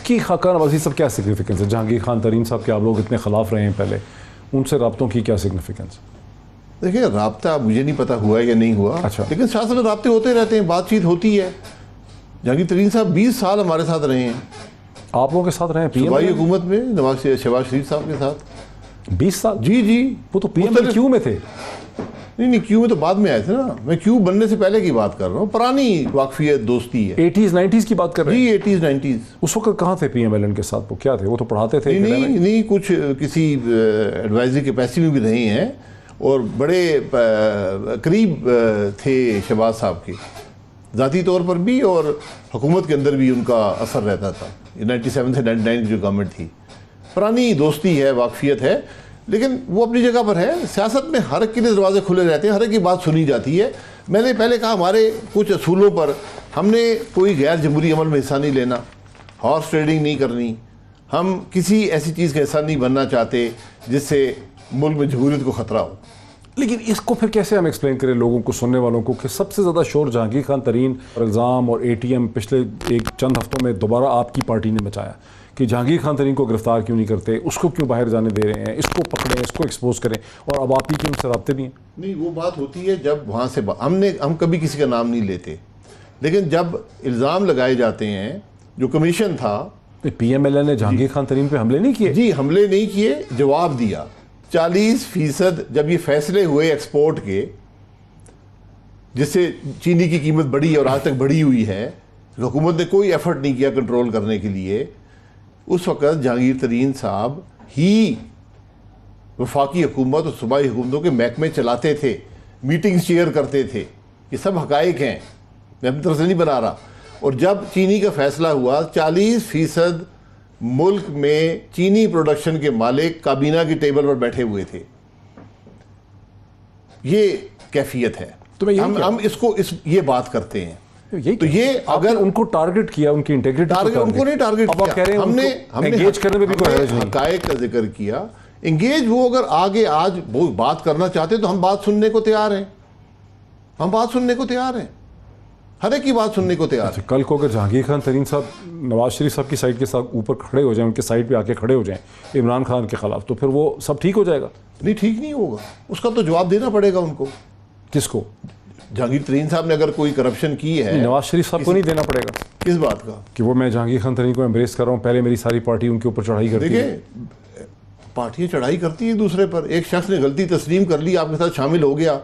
کی خاقہ نوازی صاحب کیا سگنیفیکنس ہے؟ جہانگیر خان ترین صاحب کے آپ لوگ اتنے خلاف رہے ہیں پہلے، ان سے رابطوں کی کیا سگنیفیکنس؟ دیکھیں رابطہ مجھے نہیں پتا ہوا ہے یا نہیں ہوا، اچھا، لیکن سیاست میں رابطے ہوتے رہتے ہیں، بات چیت ہوتی ہے. جہانگیر ترین صاحب 20 سال ہمارے ساتھ رہے ہیں، آپ لوگوں کے ساتھ رہے ہیں پی صوبائی ایم حکومت میں شہباز شریف صاحب کے ساتھ 20 سال؟ جی وہ تو پی ایم کیو میں تھے. نہیں کیوں میں تو بعد میں آئے تھے نا، میں کیوں بننے سے پہلے کی بات کر رہا ہوں، پرانی واقفیت دوستی ہے. 80s 90s کی بات کر رہے ہیں؟ جی 80s 90s. اس وقت کہاں تھے پی ایم ایل این کے ساتھ؟ وہ کیا تھے؟ وہ تو پڑھاتے تھے؟ نہیں کچھ کسی ایڈوائزری کیپیسٹی میں بھی رہے ہیں اور بڑے قریب تھے شہباز صاحب کے ذاتی طور پر بھی، اور حکومت کے اندر بھی ان کا اثر رہتا تھا. 97 سے 99 کی جو گورنمنٹ تھی، پرانی دوستی ہے، واقفیت ہے، لیکن وہ اپنی جگہ پر ہے. سیاست میں ہر ایک کے لیے دروازے کھلے رہتے ہیں، ہر ایک کی بات سنی جاتی ہے. میں نے پہلے کہا ہمارے کچھ اصولوں پر ہم نے کوئی غیر جمہوری عمل میں حصہ نہیں لینا، ہارس ٹریڈنگ نہیں کرنی، ہم کسی ایسی چیز کا حصہ نہیں بننا چاہتے جس سے ملک میں جمہوریت کو خطرہ ہو. لیکن اس کو پھر کیسے ہم ایکسپلین کریں لوگوں کو، سننے والوں کو، کہ سب سے زیادہ شور جہانگیر خان ترین اور الزام اور اے ٹی ایم پچھلے ایک چند ہفتوں میں دوبارہ آپ کی پارٹی نے مچایا کہ جہانگیر خان ترین کو گرفتار کیوں نہیں کرتے، اس کو کیوں باہر جانے دے رہے ہیں، اس کو پکڑیں، اس کو ایکسپوز کریں، اور اب آپ ہی کے ان سے رابطے بھی ہیں؟ نہیں وہ بات ہوتی ہے جب وہاں سے ہم کبھی کسی کا نام نہیں لیتے، لیکن جب الزام لگائے جاتے ہیں، جو کمیشن تھا پی ایم ایل این نے جہانگیر خان ترین پہ حملے نہیں کیے؟ جی حملے نہیں کیے، جواب دیا. 40% جب یہ فیصلے ہوئے ایکسپورٹ کے، جس سے چینی کی قیمت بڑھی اور آج تک بڑھی ہوئی ہے، حکومت نے کوئی ایفرٹ نہیں کیا کنٹرول کرنے کے لیے. اس وقت جہانگیر ترین صاحب ہی وفاقی حکومت اور صوبائی حکومتوں کے محکمے چلاتے تھے، میٹنگز چیئر کرتے تھے. یہ سب حقائق ہیں، میں اپنی طرف سے نہیں بنا رہا. اور جب چینی کا فیصلہ ہوا، 40% ملک میں چینی پروڈکشن کے مالک کابینہ کی ٹیبل پر بیٹھے ہوئے تھے. یہ کیفیت ہے. ہم اس کو یہ بات کرتے ہیں. تو یہ اگر ان کو ٹارگٹ کیا، ان کی انٹیگریٹی ان کو نہیں ٹارگٹ کیا، ہم نے انگیج کرنے میں بھی کوئی حرج نہیں. حقائق کا ذکر کیا. انگیج وہ اگر آگے آج وہ بات کرنا چاہتے تو ہم بات سننے کو تیار ہیں، ہم بات سننے کو تیار ہیں، ہر ایک کی بات سننے کو تیار ہے. کل کو اگر جہانگیر خان ترین صاحب نواز شریف صاحب کی سائڈ کے ساتھ اوپر کھڑے ہو جائیں، ان کے سائڈ پہ آ کے کھڑے ہو جائیں عمران خان کے خلاف، تو پھر وہ سب ٹھیک ہو جائے گا؟ نہیں ٹھیک نہیں ہوگا، اس کا تو جواب دینا پڑے گا ان کو. کس کو؟ جہانگیر ترین صاحب نے اگر کوئی کرپشن کی ہے. نواز شریف صاحب کو نہیں دینا پڑے گا. کس بات کا؟ کہ وہ میں جہانگیر خان ترین کو امبریس کر رہا ہوں، پہلے میری ساری پارٹی ان کے اوپر چڑھائی کرتی ہے. دیکھیں پارٹیاں چڑھائی کرتی ہیں دوسرے پر. ایک شخص نے غلطی تسلیم کر لی، آپ کے ساتھ شامل ہو گیا.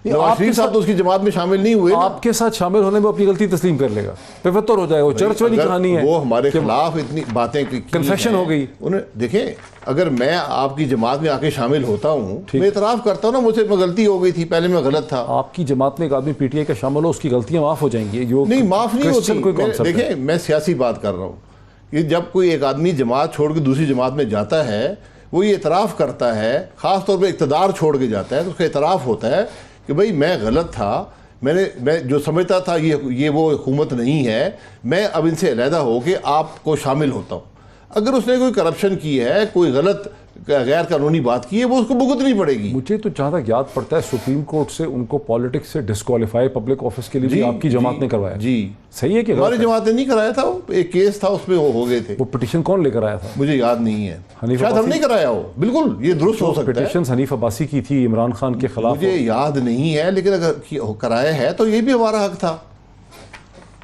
نواز شریف صاحب تو اس کی جماعت میں شامل نہیں ہوئے. آپ کے ساتھ شامل ہونے میں اپنی غلطی تسلیم کر لے گا، پھر ہو جائے گا. وہ چرچ والی کہانی ہے، وہ ہمارے خلاف اتنی باتیں کنفیشن ہو گئی. دیکھیں اگر میں آپ کی جماعت میں آ کے شامل ہوتا ہوں، میں اعتراف کرتا ہوں نا مجھ سے غلطی ہو گئی تھی، پہلے میں غلط تھا. آپ کی جماعت میں ایک آدمی پی ٹی آئی کا شامل ہو، اس کی غلطیاں معاف ہو جائیں گی؟ نہیں معاف نہیں ہوتی. دیکھیں میں سیاسی بات کر رہا ہوں کہ جب کوئی ایک آدمی جماعت چھوڑ کے دوسری جماعت میں جاتا ہے، وہ یہ اعتراف کرتا ہے، خاص طور پہ اقتدار چھوڑ کے جاتا ہے، تو اس کا اعتراف ہوتا ہے کہ بھئی میں غلط تھا، میں جو سمجھتا تھا یہ وہ حکومت نہیں ہے، میں اب ان سے علیحدہ ہو کے آپ کو شامل ہوتا ہوں. اگر اس نے کوئی کرپشن کی ہے، کوئی غلط غیر قانونی بات کی ہے، وہ اس کو بھگتنی پڑے گی. مجھے تو جہاں تک یاد پڑتا ہے سپریم کورٹ سے ان کو پالیٹکس سے ڈسکوالیفائی پبلک آفس کے لیے بھی آپ کی جماعت نے کروایا. جی صحیح ہے کہ ہماری جماعت نے نہیں کرایا تھا، ایک کیس تھا اس میں وہ ہو گئے تھے. وہ پٹیشن کون لے کر آیا تھا؟ مجھے یاد نہیں ہے، شاید ہم نہیں کرایا ہو. بالکل یہ درست ہو سکتا ہے. پٹیشن حنیف عباسی کی تھی عمران خان کے خلاف. مجھے یاد نہیں ہے، لیکن اگر کرایا ہے تو یہ بھی ہمارا حق تھا.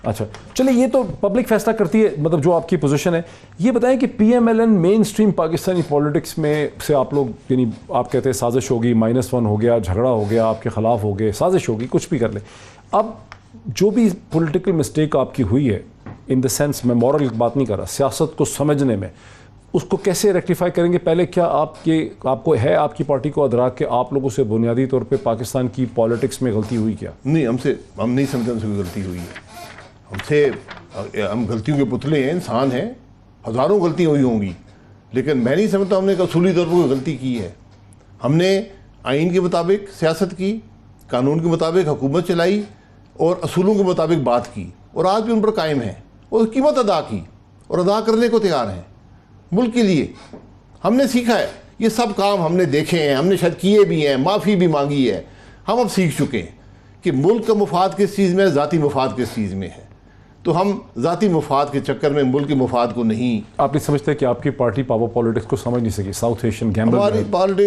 اچھا چلیں، یہ تو پبلک فیصلہ کرتی ہے، مطلب جو آپ کی پوزیشن ہے. یہ بتائیں کہ پی ایم ایل این مین سٹریم پاکستانی پولیٹکس میں سے آپ لوگ، یعنی آپ کہتے ہیں سازش ہوگی، -1 ہو گیا، جھگڑا ہو گیا، آپ کے خلاف ہو گئے، سازش ہوگی، کچھ بھی کر لیں. اب جو بھی پولیٹیکل مسٹیک آپ کی ہوئی ہے، ان دا سینس میں مورل بات نہیں کر رہا، سیاست کو سمجھنے میں، اس کو کیسے ریکٹیفائی کریں گے؟ پہلے کیا آپ کو ہے، آپ کی پارٹی کو ادراک کہ آپ لوگوں سے بنیادی طور پہ پاکستان کی پالیٹکس میں غلطی ہوئی کیا؟ نہیں ہم نہیں سمجھتے ہم سے کوئی غلطی ہوئی ہے. ہم غلطیوں کے پتلے ہیں، انسان ہیں، ہزاروں غلطیاں ہوئی ہوں گی، لیکن میں نہیں سمجھتا ہم نے اصولی طور پر کوئی غلطی کی ہے. ہم نے آئین کے مطابق سیاست کی، قانون کے مطابق حکومت چلائی اور اصولوں کے مطابق بات کی، اور آج بھی ان پر قائم ہیں، اور قیمت ادا کی اور ادا کرنے کو تیار ہیں ملک کے لیے. ہم نے سیکھا ہے، یہ سب کام ہم نے دیکھے ہیں، ہم نے شاید کیے بھی ہیں، معافی بھی مانگی ہے. ہم اب سیکھ چکے ہیں کہ ملک کا مفاد کس چیز میں ہے، ذاتی مفاد کس چیز میں ہے. تو ہم ذاتی مفاد کے چکر میں ملک کے مفاد کو نہیں. آپ نہیں سمجھتے کہ آپ کی پارٹی پاور پالیٹکس کو سمجھ نہیں سکی؟ ساؤتھ ایشین گیمبل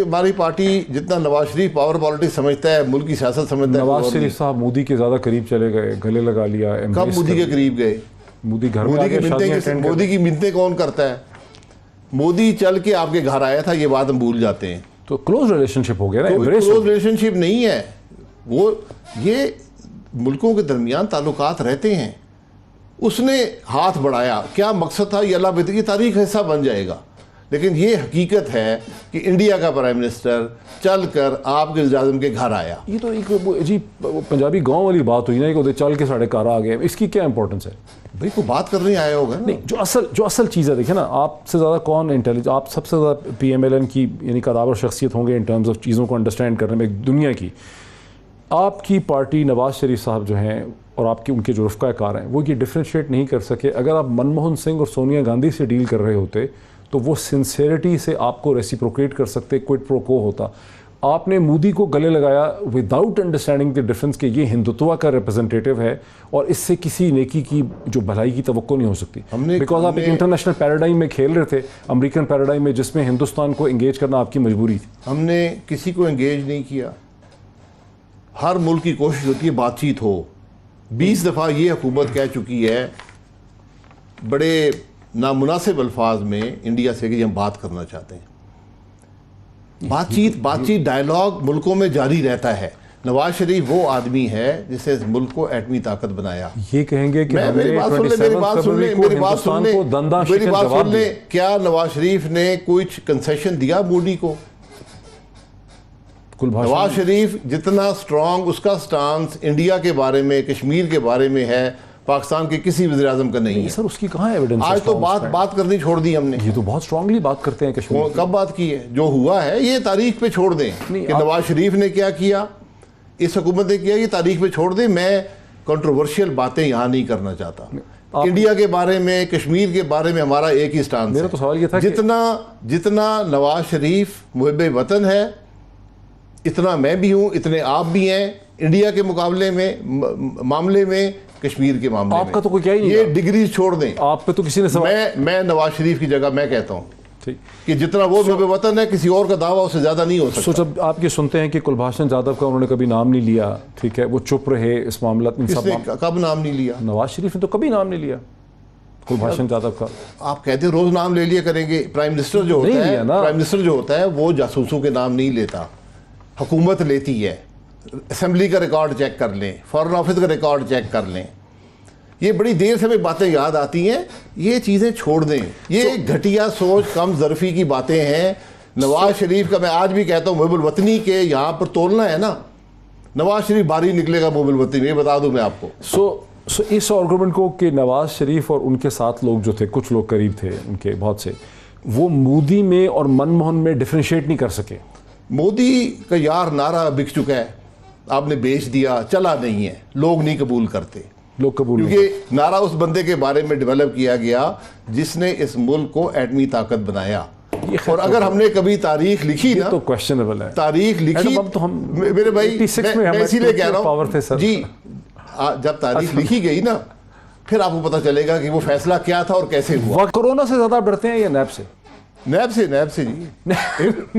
ہماری پارٹی جتنا نواز شریف پاور پالیٹکس سمجھتا ہے, ملک کی سیاست سمجھتا ہے. نواز شریف صاحب مودی کے زیادہ قریب چلے گئے, گلے لگا لیا. کب مودی کے قریب گئے؟ مودی گھر میں مودی کی منتیں کون کرتا ہے؟ مودی چل کے آپ کے گھر آیا تھا, یہ بات ہم بھول جاتے ہیں. تو کلوز ریلیشن شپ ہو گیا نا. کلوز ریلیشن شپ نہیں ہے وہ, یہ ملکوں کے درمیان تعلقات رہتے ہیں. اس نے ہاتھ بڑھایا, کیا مقصد تھا یہ اللہ بہتر, یہ تاریخ حصہ بن جائے گا. لیکن یہ حقیقت ہے کہ انڈیا کا پرائم منسٹر چل کر آپ کے وزیر اعظم کے گھر آیا. یہ تو ایک عجیب پنجابی گاؤں والی بات ہوئی نا کہ چل کے ساڑھے کار آ گئے. اس کی کیا امپورٹنس ہے بھائی؟ کو بات کرنے آیا ہوگا نا. نہیں, جو اصل چیز ہے دیکھیں نا, آپ سے زیادہ کون انٹیلیجنٹ, آپ سب سے زیادہ پی ایم ایل این کی یعنی قدابر شخصیت ہوں گے ان ٹرمز آف چیزوں کو انڈرسٹینڈ کرنے میں دنیا کی. آپ کی پارٹی نواز شریف صاحب جو ہیں اور آپ کے ان کے جو رفقہ کار ہیں وہ یہ ڈفرینشیٹ نہیں کر سکے. اگر آپ منموہن سنگھ اور سونیا گاندھی سے ڈیل کر رہے ہوتے تو وہ سنسیئرٹی سے آپ کو ریسیپروکیٹ کر سکتے, کوئٹ پرو کو ہوتا. آپ نے مودی کو گلے لگایا وداؤٹ انڈرسٹینڈنگ دی ڈفرینس کہ یہ ہندوتوا کا ریپرزنٹیٹیو ہے اور اس سے کسی نیکی کی جو بھلائی کی توقع نہیں ہو سکتی. بیکاز آپ ایک انٹرنیشنل پیراڈائم میں کھیل رہے تھے, امریکن پیراڈائم میں, جس میں ہندوستان کو انگیج کرنا آپ کی مجبوری تھی. ہم نے کسی کو انگیج نہیں کیا. ہر ملک کی کوشش ہوتی ہے بات چیت ہو. 20 دفعہ یہ حکومت کہہ چکی ہے بڑے نامناسب الفاظ میں انڈیا سے کہ ہم بات کرنا چاہتے ہیں. بات چیت ڈائلاگ ملکوں میں جاری رہتا ہے. نواز شریف وہ آدمی ہے جس نے اس ملک کو ایٹمی طاقت بنایا. یہ کہیں گے کہ میری بات سن لیں, کیا نواز شریف نے کچھ کنسیشن دیا مودی کو؟ نواز شریف جتنا سٹرانگ اس کا سٹانس انڈیا کے بارے میں, کشمیر کے بارے میں ہے, پاکستان کے کسی وزیر اعظم کا نہیں ہے. سر اس کی کہاں ایویڈنس؟ آج تو بات کرنی چھوڑ دی ہم نے. یہ تو بہت سٹرانگلی بات کرتے ہیں کشمیر. کب بات کی ہے؟ جو ہوا ہے یہ تاریخ پہ چھوڑ دیں کہ نواز شریف نے کیا کیا, اس حکومت نے کیا, یہ تاریخ پہ چھوڑ دیں. میں کنٹروورشل باتیں یہاں نہیں کرنا چاہتا. انڈیا کے بارے میں, کشمیر کے بارے میں ہمارا ایک ہی سٹانس ہے. میرا تو سوال یہ تھا جتنا نواز شریف محب وطن ہے اتنا میں بھی ہوں, اتنے آپ بھی ہیں. انڈیا کے مقابلے میں معاملے میں, کشمیر کے معاملے میں آپ کا تو کوئی کیا ہی نہیں. یہ ڈگریز چھوڑ دیں. آپ پہ تو کسی نے میں نواز شریف کی جگہ میں کہتا ہوں کہ جتنا وہ محب وطن ہے کسی اور کا دعویٰ اس سے زیادہ نہیں ہو سکتا. جب آپ یہ سنتے ہیں کہ کلبھاشن جادو کا انہوں نے کبھی نام نہیں لیا, ٹھیک ہے, وہ چپ رہے اس معاملہ میں. کس نے کب نام نہیں لیا؟ نواز شریف نے تو کبھی نام نہیں لیا کلبھاشن جادو کا. آپ کہتے ہیں روز نام لے لیا کریں گے. پرائم منسٹر جو ہوتا ہے وہ جاسوسوں کے نام نہیں لیتا, حکومت لیتی ہے. اسمبلی کا ریکارڈ چیک کر لیں, فارن آفس کا ریکارڈ چیک کر لیں. یہ بڑی دیر سے ہمیں باتیں یاد آتی ہیں, یہ چیزیں چھوڑ دیں. یہ گھٹیا سوچ, کم ظرفی کی باتیں ہیں. نواز شریف کا میں آج بھی کہتا ہوں محب الوطنی کے یہاں پر تولنا ہے نا, نواز شریف بھاری نکلے گا محب الوطنی, یہ بتا دوں میں آپ کو. سو اس آرگومنٹ کو کہ نواز شریف اور ان کے ساتھ لوگ جو تھے, کچھ لوگ قریب تھے ان کے بہت سے, وہ مودی میں اور منموہن میں ڈفرینشیٹ نہیں کر سکے. مودی کا یار نعرہ بک چکا ہے, آپ نے بیچ دیا, چلا نہیں ہے, لوگ نہیں قبول کرتے. کیونکہ نعرہ اس بندے کے بارے میں ڈیولپ کیا گیا جس نے اس ملک کو ایٹمی طاقت بنایا. اور اگر ہم نے کبھی تاریخ لکھی نا, تو کویسچنیبل ہے تاریخ لکھی میرے بھائی, میں اسی لیے کہہ رہا ہوں جی, جب تاریخ لکھی گئی نا پھر آپ کو پتہ چلے گا کہ وہ فیصلہ کیا تھا اور کیسے ہوا. کورونا سے زیادہ ڈرتے ہیں یا نیب سے؟ نیب سے جی.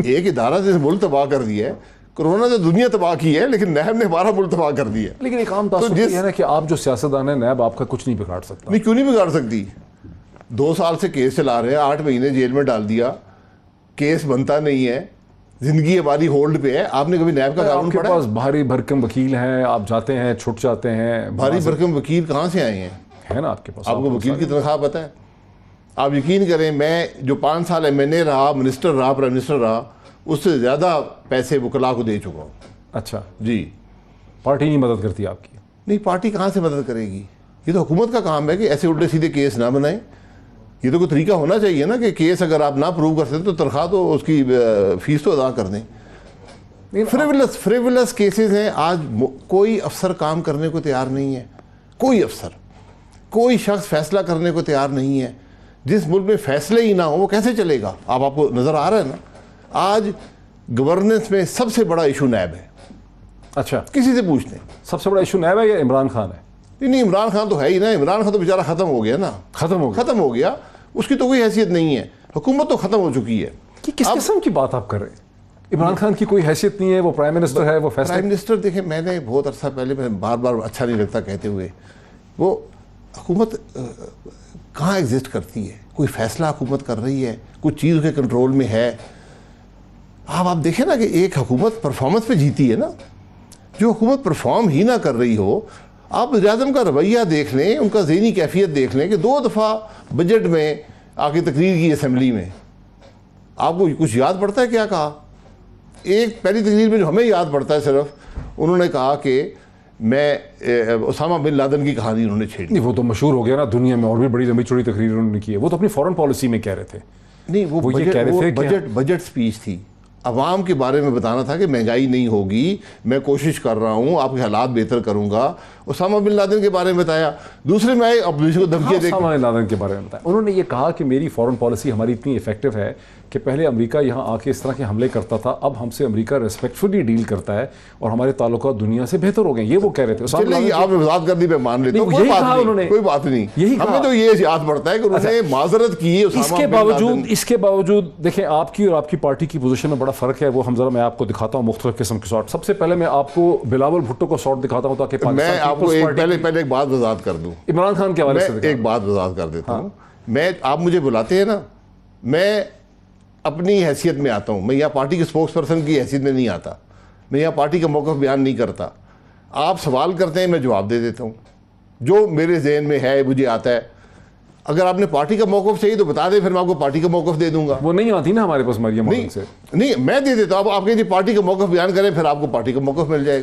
ایک ادارہ جس ملک تباہ کر دیا ہے. کرونا نے دنیا تباہ کی ہے لیکن نیب نے ہمارا ملک تباہ کر دیا. لیکن ایک عام تاثر یہ ہے نا کہ آپ جو سیاستدان ہیں, نیب آپ کا کچھ نہیں بگاڑ سکتا. نہیں, کیوں نہیں بگاڑ سکتی؟ 2 سال سے کیس چلا رہے ہیں, 8 مہینے جیل میں ڈال دیا, کیس بنتا نہیں ہے, زندگی ہماری ہولڈ پہ ہے. آپ نے کبھی نیب کا قانون پڑھا؟ آپ کے پاس بھاری بھرکم وکیل ہیں, آپ جاتے ہیں چھٹ جاتے ہیں. بھاری بھرکم وکیل کہاں سے آئے ہیں؟ ہے نا آپ کے پاس. آپ کو وکیل کی تنخواہ پتہ ہے؟ آپ یقین کریں, میں جو 5 سال MNA رہا, منسٹر رہا, پرائم منسٹر رہا, اس سے زیادہ پیسے وکلاء کو دے چکا ہوں. اچھا جی. پارٹی نہیں مدد کرتی آپ کی؟ نہیں, پارٹی کہاں سے مدد کرے گی؟ یہ تو حکومت کا کام ہے کہ ایسے الٹے سیدھے کیس نہ بنائیں. یہ تو کوئی طریقہ ہونا چاہیے نا کہ کیس اگر آپ نہ پروو کر سکتے تو تنخواہ تو اس کی فیس تو ادا کر دیں. فریولس کیسز ہیں. آج کوئی افسر کام کرنے کو تیار نہیں ہے, کوئی افسر, کوئی شخص فیصلہ کرنے کو تیار نہیں ہے. جس ملک میں فیصلے ہی نہ ہو وہ کیسے چلے گا؟ آپ کو نظر آ رہا ہے نا. آج گورننس میں سب سے بڑا ایشو نیب ہے. اچھا, کسی سے پوچھتے ہیں سب سے بڑا ایشو نیب ہے یا عمران خان ہے؟ نہیں عمران خان تو ہے ہی نا, عمران خان تو بیچارہ ختم ہو گیا نا, ختم ہو گیا, اس کی تو کوئی حیثیت نہیں ہے, حکومت تو ختم ہو چکی ہے. کس قسم کی بات آپ کر رہے ہیں؟ عمران خان کی کوئی حیثیت نہیں ہے, وہ پرائم منسٹر ہے, وہ فیصلہ. پرائم منسٹر دیکھیں, میں نے بہت عرصہ پہلے, میں بار بار اچھا نہیں لگتا کہتے ہوئے, وہ حکومت کہاں ایگزسٹ کرتی ہے؟ کوئی فیصلہ حکومت کر رہی ہے, کچھ چیز کے کنٹرول میں ہے. آپ دیکھیں نا کہ ایک حکومت پرفارمنس پہ جیتی ہے نا. جو حکومت پرفارم ہی نہ کر رہی ہو, آپ وزیر اعظم کا رویہ دیکھ لیں, ان کا ذہنی کیفیت دیکھ لیں کہ 2 دفعہ بجٹ میں آ کے تقریر کی اسمبلی میں, آپ کو کچھ یاد پڑتا ہے کیا کہا؟ ایک پہلی تقریر میں جو ہمیں یاد پڑتا ہے صرف, انہوں نے کہا کہ میں اسامہ بن لادن کی کہانی انہوں نے چھیڑی. نہیں, وہ تو مشہور ہو گیا نا دنیا میں, اور بھی بڑی لمبی چوڑی تقریر انہوں نے کی ہے. وہ تو اپنی فورن پالیسی میں کہہ رہے تھے. نہیں, وہ یہ کہہ رہے تھے بجٹ سپیچ تھی, عوام کے بارے میں بتانا تھا کہ مہنگائی نہیں ہوگی, میں کوشش کر رہا ہوں, آپ کے حالات بہتر کروں گا. اسامہ بن لادن کے بارے میں بتایا, دوسرے میں اپوزیشن کو دھمکیاں دے. اسامہ بن لادن کے بارے میں بتایا. انہوں نے یہ کہا کہ میری فورن پالیسی ہماری اتنی افیکٹو ہے کہ پہلے امریکہ یہاں آ کے اس طرح کے حملے کرتا تھا, اب ہم سے امریکہ ریسپیکٹفلی ڈیل کرتا ہے اور ہمارے تعلقات دنیا سے بہتر ہو گئے. یہ وہ کہہ رہے تھے. آپ نے وضاحت کر دی, میں مان لیتا ہوں, کوئی بات نہیں. ہمیں تو یہ یاد پڑتا ہے کہ انہوں نے معذرت کی. اس کے باوجود دیکھیں, آپ کی اور آپ کی پارٹی کی پوزیشن میں بڑا فرق ہے. وہ ہم ذرا, میں آپ کو دکھاتا ہوں مختلف قسم کے شاٹ. سب سے پہلے میں آپ کو بلاول بھٹو کو شاٹ دکھاتا ہوں تاکہ میں آپ کو پہلے ایک بات وضاحت کر دوں. عمران خان کے حوالے سے ایک بات وضاحت کر دیتا ہوں. آپ مجھے بلاتے ہیں نا, میں اپنی حیثیت میں آتا ہوں. میں یہاں پارٹی کے اسپوکس پرسن کی حیثیت میں نہیں آتا, میں یہاں پارٹی کا موقف بیان نہیں کرتا. آپ سوال کرتے ہیں, میں جواب دے دیتا ہوں جو میرے ذہن میں ہے, مجھے آتا ہے. اگر آپ نے پارٹی کا موقف چاہیے تو بتا دیں, پھر میں آپ کو پارٹی کا موقف دے دوں گا. وہ نہیں آتی نا ہمارے پاس مریم سے. نہیں, میں دے دیتا ہوں. آپ کہیں پارٹی کا موقف بیان کریں, پھر آپ کو پارٹی کا موقف مل جائے گا.